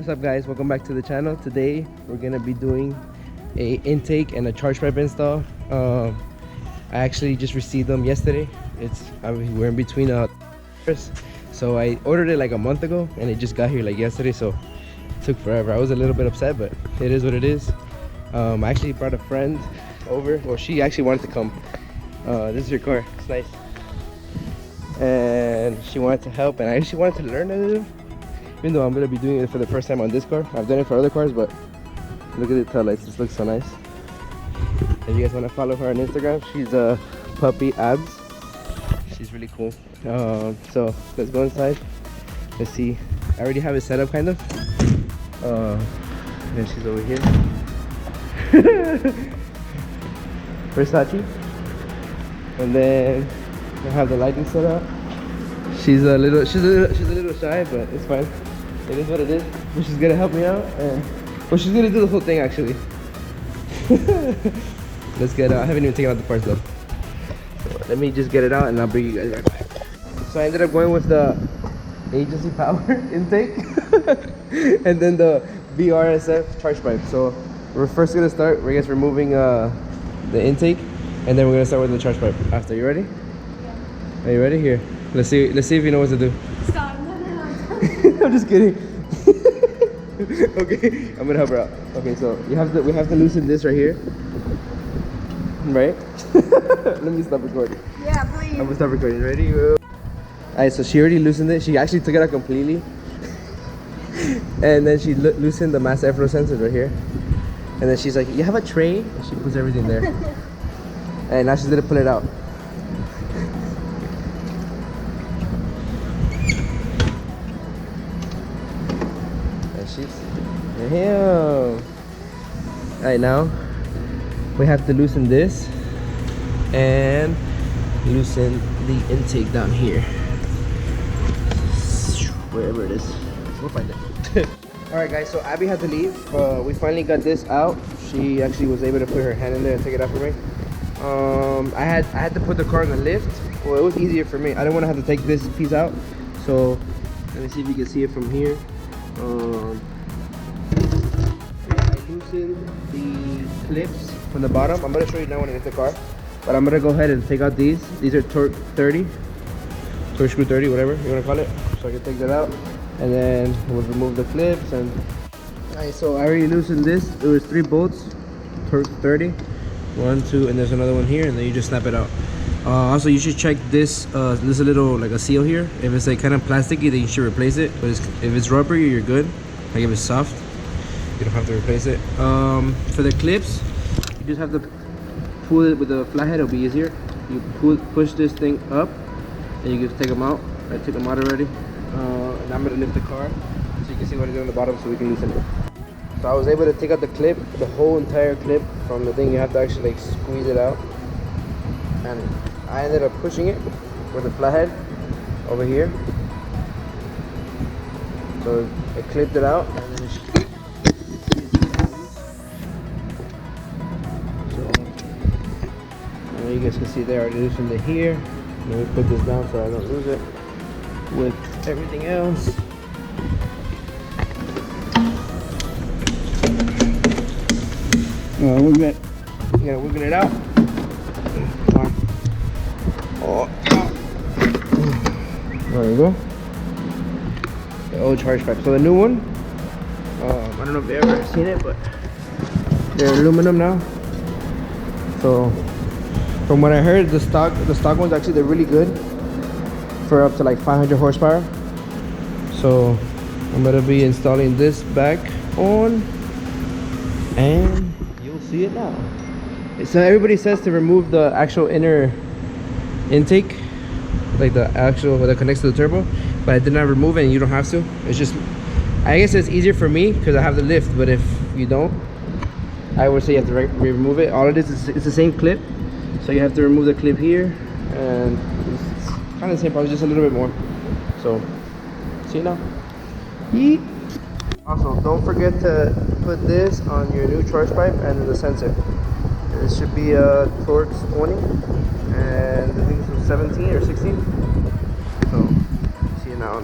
What's up guys, welcome back to the channel. Today we're gonna be doing a intake and a charge pipe install. I actually just received them yesterday. We're in between so I ordered it like a month ago and it just got here like yesterday, so it took forever. I was a little bit upset, but it is what it is. I actually brought a friend over. Well, she actually wanted to come. This is her car, it's nice, and she wanted to help, and I actually wanted to learn a little, even though I'm going to be doing it for the first time on this car. I've done it for other cars, but look at the tail lights, this looks so nice. If you guys want to follow her on Instagram, she's a puppy Abbie. She's really cool. So let's go inside. Let's see. I already have it set up kind of. And she's over here. Versace. And then I have the lighting set up. She's a little shy, but it's fine. It is what it is. But she's gonna help me out, and well, she's gonna do the whole thing actually. Let's get out. I haven't even taken out the parts though. So let me just get it out, and I'll bring you guys right back. So I ended up going with the agency power intake, and then the Vrsf charge pipe. So we're first gonna start. We're just removing the intake, and then we're gonna start with the charge pipe after. You ready? Yeah. Are you ready? Here. Let's see if you know what to do. Stop. No. I'm just kidding. Okay, I'm gonna help her out. Okay, so we have to loosen this right here. Right? Let me stop recording. Yeah, please. I'm gonna stop recording. Ready? Alright, so she already loosened it. She actually took it out completely. And then she loosened the mass airflow sensors right here. And then she's like, you have a tray? And she puts everything there. And now she's gonna pull it out. Damn. Alright, now we have to loosen this and loosen the intake down here, wherever it is. We'll find it. Alright guys, so Abbie had to leave. We finally got this out. She actually was able to put her hand in there and take it out for me. I had to put the car on the lift. Well, it was easier for me. I didn't want to have to take this piece out. So let me see if you can see it from here. I loosened the clips from the bottom. I'm going to show you now when I get the car, but I'm going to go ahead and take out these. These are torque 30, torque screw 30, whatever you want to call it. So I can take that out, and then we'll remove the clips. And alright, so I already loosened this. There was 3 bolts, torque 30, 1, 2, and there's another one here, and then you just snap it out. Also, you should check this. There's a little like a seal here. If it's like kind of plasticky, then you should replace it. But if it's rubbery, you're good. Like if it's soft, you don't have to replace it. For the clips, you just have to pull it with a flathead. It'll be easier. You push this thing up, and you can take them out. I took them out already. And I'm gonna lift the car so you can see what I did on the bottom, so we can loosen it. So I was able to take out the clip, the whole entire clip from the thing. You have to actually like squeeze it out. And I ended up pushing it with a flathead over here. So I clipped it out, and then you guys can see there, I loosened it here. Let me put this down so I don't lose it with everything else. We're good. You gotta wiggle it out. Come on. Oh. There you go. The old charge pipe. So the new one, I don't know if you've ever seen it, but they're aluminum now. So from what I heard, the stock ones actually, they're really good for up to like 500 horsepower. So I'm gonna be installing this back on, and you'll see it now. So everybody says to remove the actual inner intake, like the actual that connects to the turbo, but I did not remove it, and you don't have to. It's just, I guess it's easier for me because I have the lift, but if you don't, I would say you have to remove it. All it is it's the same clip, so you have to remove the clip here, and it's kind of the same process, just a little bit more. So see now. Yeet. Also, don't forget to put this on your new charge pipe and the sensor. This should be a torque 20, and I think this was 17 or 16. So see you now.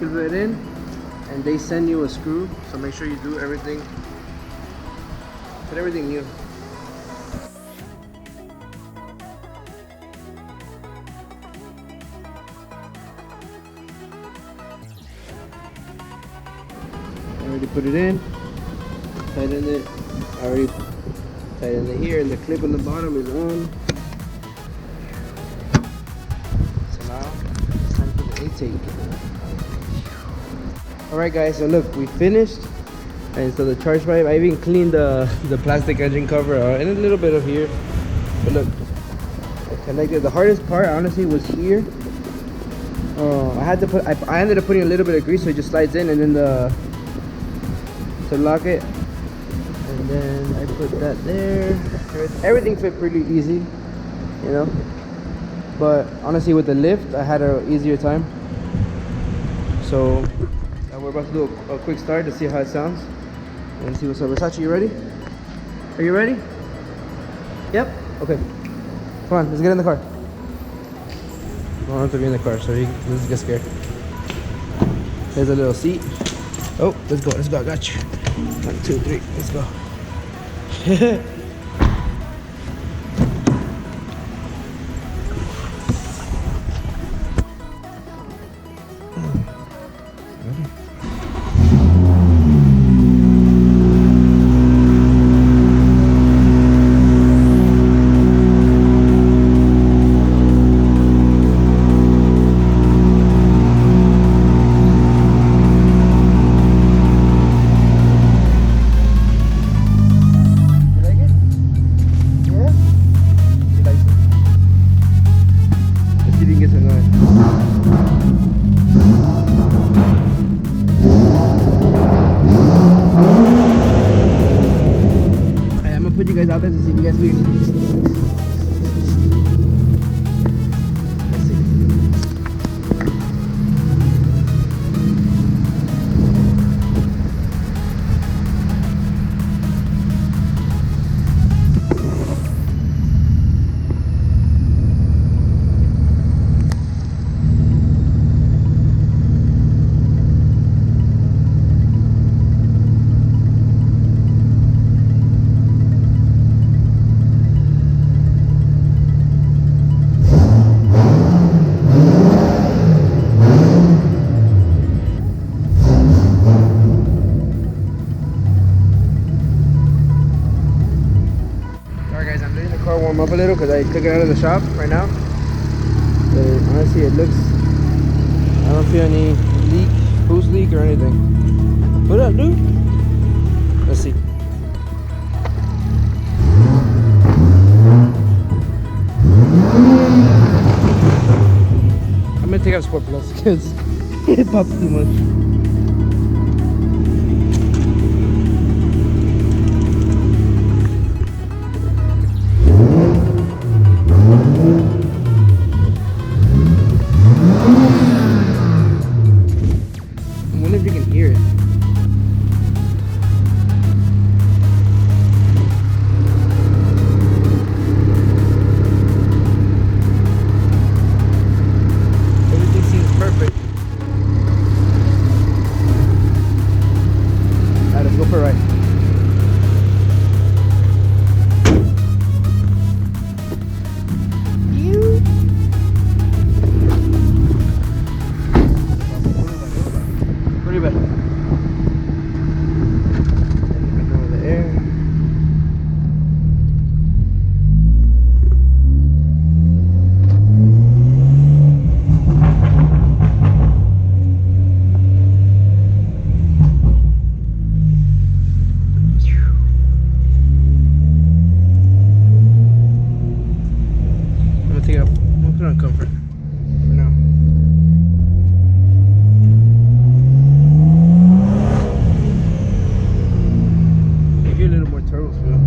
screw it in, and they send you a screw. So make sure you do everything. Put everything new. I already put it in, tightened it. I already tightened it here, and the clip on the bottom is on. So now it's time for the intake. Alright guys, so look, we finished. And so the charge pipe, I even cleaned the plastic engine cover and a little bit of here. But look, I connected. The hardest part honestly was here. I ended up putting a little bit of grease so it just slides in, and then to lock it. And then I put that there. Everything fit pretty easy, you know. But honestly with the lift, I had an easier time. So we're about to do a quick start to see how it sounds. And see what's up. Versace, you ready? Are you ready? Yep? Okay. Come on, let's get in the car. I don't have to be in the car, so let's get scared. There's a little seat. Oh, let's go, I got you. 1, 2, 3, let's go. Out there to see if you guys hear anything. Let's see. Warm up a little because I took it out of the shop right now. But honestly, it looks, I don't feel any leak, boost leak or anything. What up, dude? Let's see. I'm gonna take out Sport Plus because it pops too much. On comfort for now. Maybe a little more turbo feel.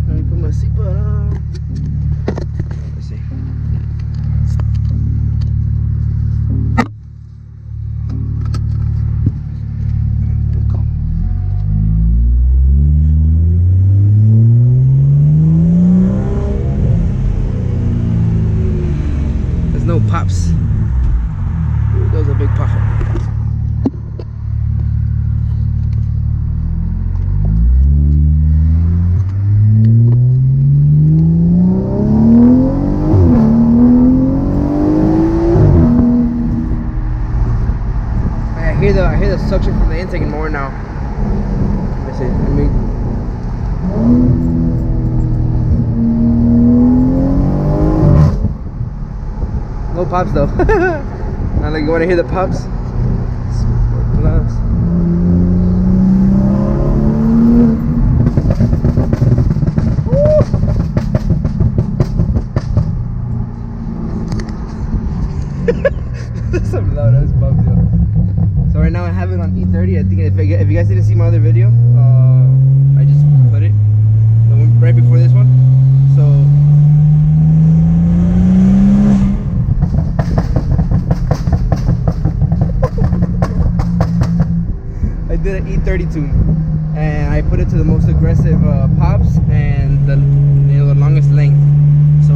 Let me put my seatbelt on. Let's see. hear the suction from the intake more now. Let me see. No pops though. Not like you want to hear the pops. Sport Plus. Some loud ass pops, yo. So right now I have it on E30. I think if you guys didn't see my other video, I just put it the one right before this one. So I did an E30 tune, and I put it to the most aggressive pops and the longest length. So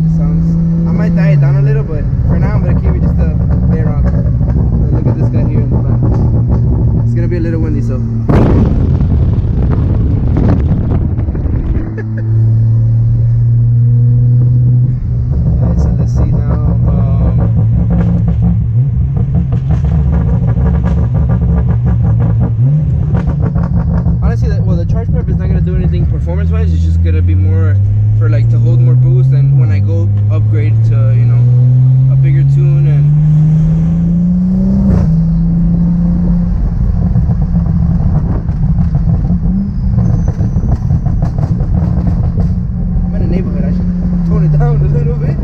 it sounds. I might dial it down a little, but for now I'm gonna keep it just a play around. Look at this guy here in the back. It's gonna be a little windy, so. Alright, so let's see now. Honestly, the charge prep is not gonna do anything performance-wise. It's just gonna be more for like to hold more boost, and when I go upgrade to, you know, a bigger tune. And I'm in a neighborhood. I should tone it down a little bit. It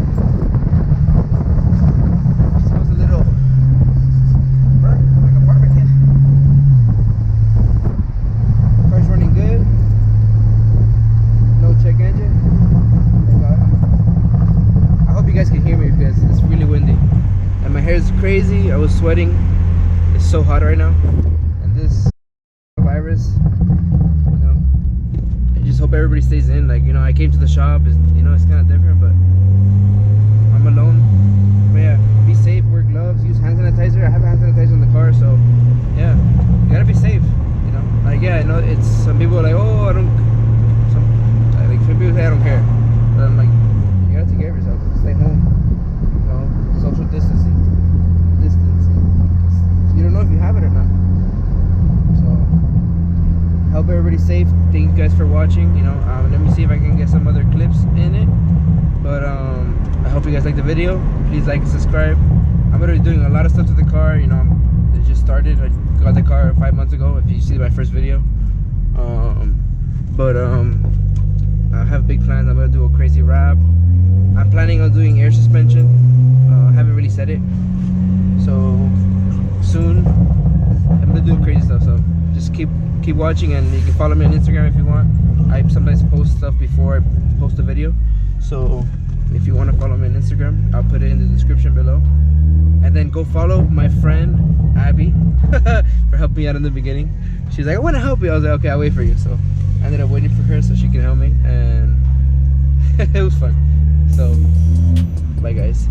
smells a little burnt, like a barbecue. Car's running good. No check engine. I hope you guys can hear me because it's really windy and my hair is crazy. I was sweating. It's so hot right now. And this virus, you know, I just hope everybody stays in. Like, you know, I came to the shop. It's, you know, it's kind of different, but I'm alone. But yeah, be safe. Wear gloves. Use hand sanitizer. I have hand sanitizer in the car, so yeah, you gotta be safe. You know, like, yeah, I know it's some people are like, oh, I don't. Some people say I don't care, but I'm like, you gotta take care of yourself. Stay home. You know, social distancing. You don't know if you have it or not. So, help everybody safe. Thank you guys for watching. You know, let me see if I can get some other clips in it. But I hope you guys like the video. Please like and subscribe. I'm gonna be doing a lot of stuff to the car. You know, it just started. I got the car 5 months ago. If you see my first video, I have big plans. I'm gonna do a crazy wrap. I'm planning on doing air suspension. I haven't really said it, so soon I'm gonna do crazy stuff. So just keep watching, and you can follow me on Instagram if you want. I sometimes post stuff before I post a video, so if you want to follow me on Instagram, I'll put it in the description below. And then go follow my friend Abbie for helping me out in the beginning. She's like, I want to help you. I was like, okay, I'll wait for you. So I ended up waiting for her so she can help me, and it was fun. So bye guys.